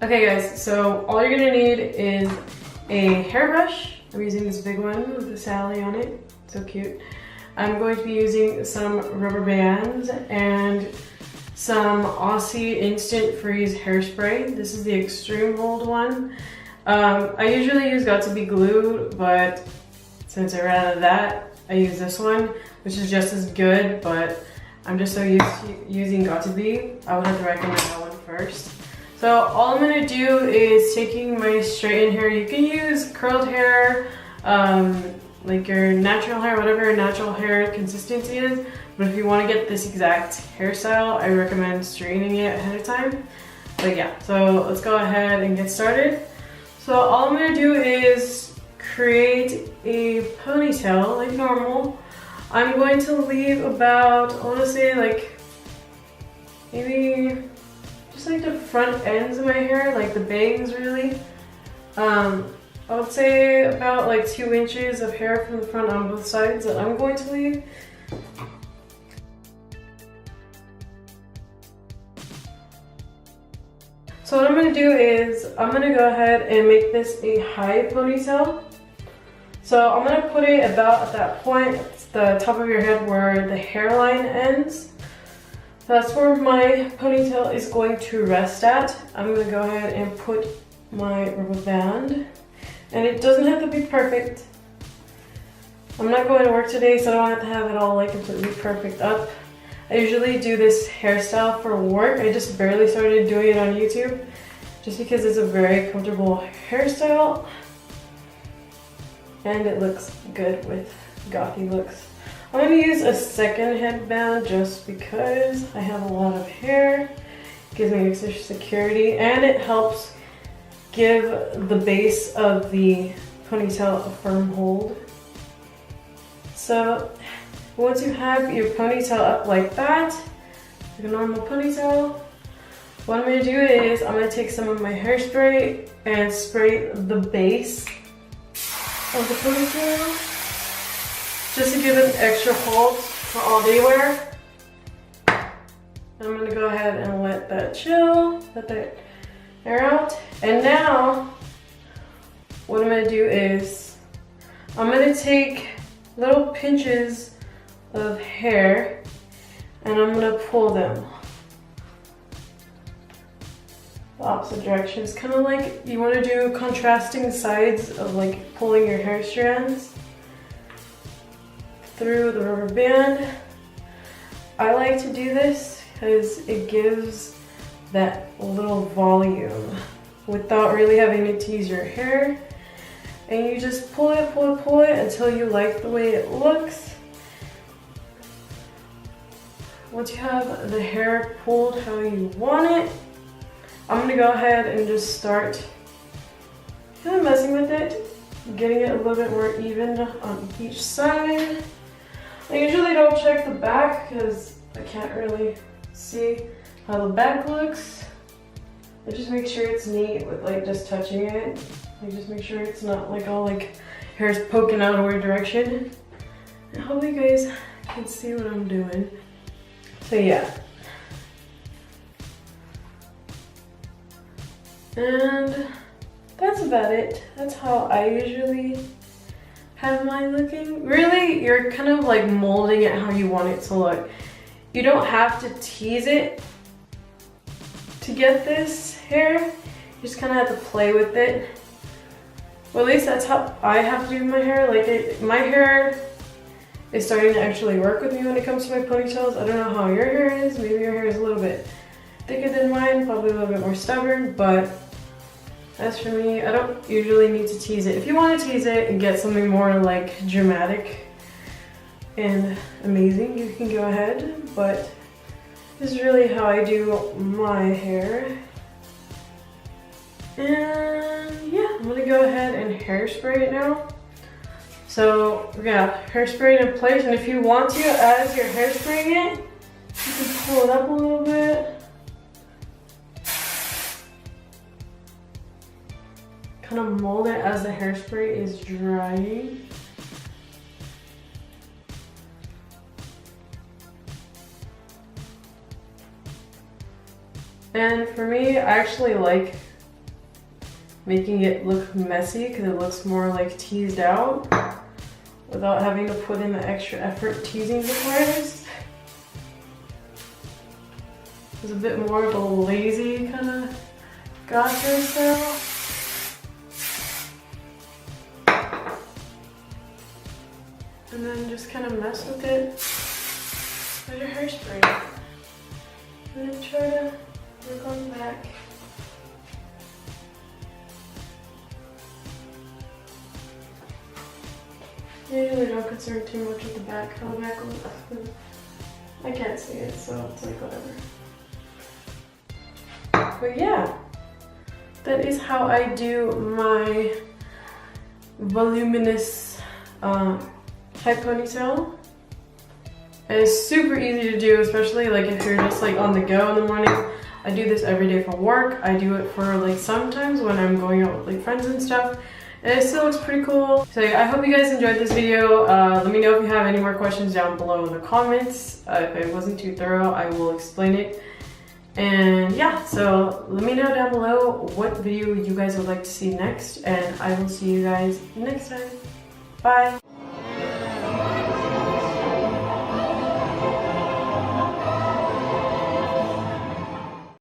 Okay guys, so all you're gonna need is a hairbrush. I'm using this big one with the Sally on it. So cute. I'm going to be using some rubber bands and some Aussie Instant Freeze hairspray. This is the extreme hold one. I usually use Gothy glue, but since I ran out of that, I use this one, which is just as good, but I'm just so used to using Gothy, I would have to recommend that one first. So all I'm gonna do is taking my straightened hair. You can use curled hair, like your natural hair, whatever your natural hair consistency is. But if you want to get this exact hairstyle, I recommend straightening it ahead of time. But yeah, so let's go ahead and get started. So all I'm gonna do is create a ponytail like normal. I'm going to leave about, I want to say like maybe just like the front ends of my hair, like the bangs really. I would say about like 2 inches of hair from the front on both sides that I'm going to leave. So what I'm going to do is I'm going to go ahead and make this a high ponytail. So I'm going to put it about at that point, the top of your head where the hairline ends. That's where my ponytail is going to rest at. I'm going to go ahead and put my rubber band. And it doesn't have to be perfect. I'm not going to work today, so I don't have to have it all like completely perfect up. I usually do this hairstyle for work. I just barely started doing it on YouTube just because it's a very comfortable hairstyle. And it looks good with Gothy looks. I'm going to use a second headband just because I have a lot of hair. It gives me extra security and it helps give the base of the ponytail a firm hold. So once you have your ponytail up like that, like a normal ponytail, what I'm going to do is I'm going to take some of my hairspray and spray the base of the ponytail just to give it an extra hold for all day wear. I'm going to go ahead and let that chill, let that air out. And now what I'm going to do is I'm going to take little pinches of hair and I'm going to pull them the opposite direction. It's kind of like you want to do contrasting sides of like pulling your hair strands through the rubber band. I like to do this because it gives that little volume without really having to tease your hair. And you just pull it, pull it, pull it until you like the way it looks. Once you have the hair pulled how you want it, I'm gonna go ahead and just start kind of messing with it, getting it a little bit more even on each side. I usually don't check the back because I can't really see how the back looks. I just make sure it's neat with like just touching it. I just make sure it's not like all like hair's poking out a weird direction. I hope you guys can see what I'm doing. So yeah. And that's about it. That's how I usually have mine looking. Really, you're kind of like molding it how you want it to look. You don't have to tease it to get this hair. You just kind of have to play with it. Well, at least that's how I have to do my hair. Like my hair is starting to actually work with me when it comes to my ponytails. I don't know how your hair is. Maybe your hair is a little bit thicker than mine, probably a little bit more stubborn, but as for me, I don't usually need to tease it. If you want to tease it and get something more like dramatic and amazing, you can go ahead, but this is really how I do my hair. And yeah, I'm gonna go ahead and hairspray it now. So we're gonna have hairspray in place, and if you want to, as you're hairspraying it, you can pull it up a little bit. Kind of mold it as the hairspray is drying. And for me, I actually like making it look messy because it looks more like teased out without having to put in the extra effort teasing the wires. It's a bit more of a lazy kind of Gothy style. And then just kind of mess with it with your hairspray. And then try to work on the back. I usually don't concern too much with the back, how the back looks. I can't see it, so it's like whatever. But yeah, that is how I do my voluminous type ponytail. And it's super easy to do, especially like if you're just like on the go in the morning. I do this every day for work. I do it for like sometimes when I'm going out with like friends and stuff. And it still looks pretty cool. So yeah, I hope you guys enjoyed this video. Let me know if you have any more questions down below in the comments. If it wasn't too thorough, I will explain it. And yeah, so let me know down below what video you guys would like to see next. And I will see you guys next time. Bye.